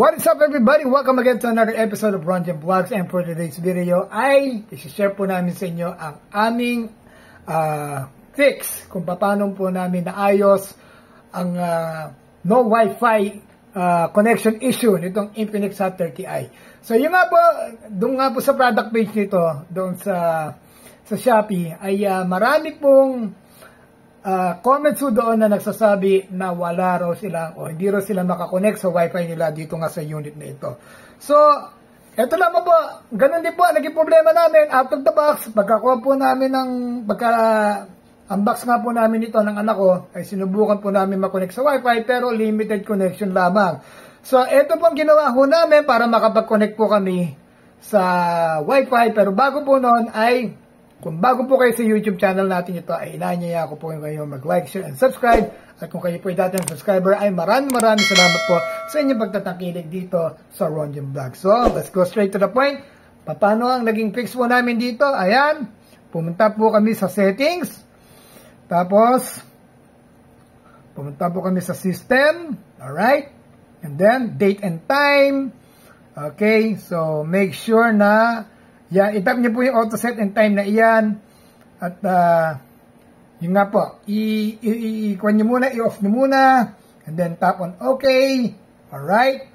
What is up everybody? Welcome again to another episode of Ronjan Vlogs, and for today's video ay isi-share po namin sa inyo ang aming fix kung paano po namin naayos ang no Wi-Fi connection issue nitong Infinix Hot 30i. So yung nga po, doon nga po sa product page nito, doon sa Shopee ay marami pong comments doon na nagsasabi na wala raw sila o hindi raw sila makakonect sa Wi-Fi nila dito nga sa unit na ito. So, eto lang po, ganun din po, naging problema namin out of the box. Pagkakuha po namin unbox nga po namin ito ng anak ko, ay sinubukan po namin makonect sa Wi-Fi pero limited connection lamang. So, eto pong ginawa ho namin para makapag-connect po kami sa Wi-Fi, pero bago po noon ay kung bago po kayo sa YouTube channel natin ito, ay inaanyaya ko po kayo mag-like, share, and subscribe. At kung kayo po ay dating subscriber, ay maraming salamat po sa inyong pagtatakilig dito sa Ronjan Vlogs. So, let's go straight to the point. Paano ang naging fix po namin dito? Ayan, pumunta po kami sa settings. Tapos, pumunta po kami sa system. Alright? And then, date and time. Okay, so make sure na yan, itap niyo po yung auto set and time na iyan. At yun nga po, i-kuha niyo muna, i-off niyo muna. And then tap on OK. Alright.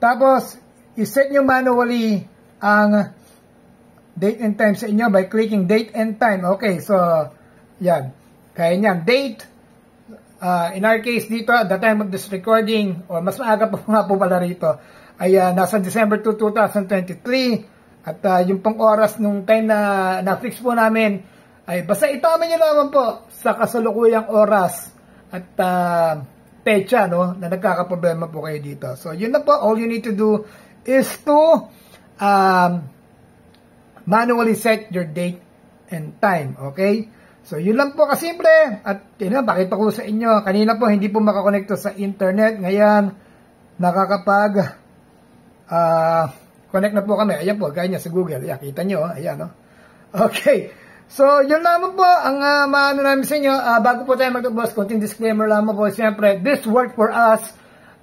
Tapos, i-set niyo manually ang date and time sa inyo by clicking date and time. Okay, so, yan. Kaya niyan, date. In our case dito, at the time of this recording, o mas maaga pa nga po pala rito, ay nasa December 2, 2023. At yung pang oras nung time na na-fix po namin, ay basta itama nyo naman po sa kasalukuyang oras at pecha, no, na nagkakaproblema po kayo dito. So, yun na po. All you need to do is to manually set your date and time. Okay? So, yun lang po kasimple. At yun, pakita ko sa inyo. Kanina po, hindi po makakonekto sa internet. Ngayon, nakakapag connect na po kami. Ayan po, gaya niya sa Google. Ayan, kita nyo. Ayan, no? Okay. So, yun lamang po ang maano namin sa inyo. Bago po tayo mag-boss, konting disclaimer lamang po. Siyempre, this work for us.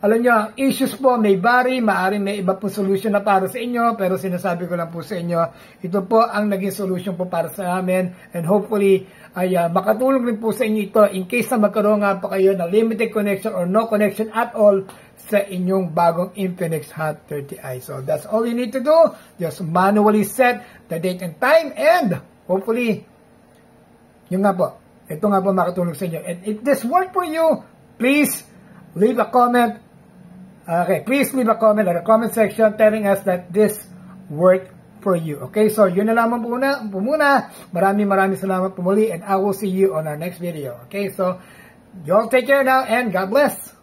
Alam nyo, issues po may vary. Maaaring may iba po solution na para sa inyo. Pero sinasabi ko lang po sa inyo, ito po ang naging solution po para sa amin. And hopefully, ay makatulong rin po sa inyo ito in case na magkaroon nga po kayo na limited connection or no connection at all sa inyong bagong Infinix Hot 30i. So, that's all you need to do. Just manually set the date and time, and hopefully, yun nga po, ito nga po makatulong sa inyo. And if this worked for you, please leave a comment. Okay, please leave a comment in the comment section telling us that this worked for you. Okay, so yun na lamang po muna. Maraming salamat po muli, and I will see you on our next video. Okay, so you all take care now, and God bless.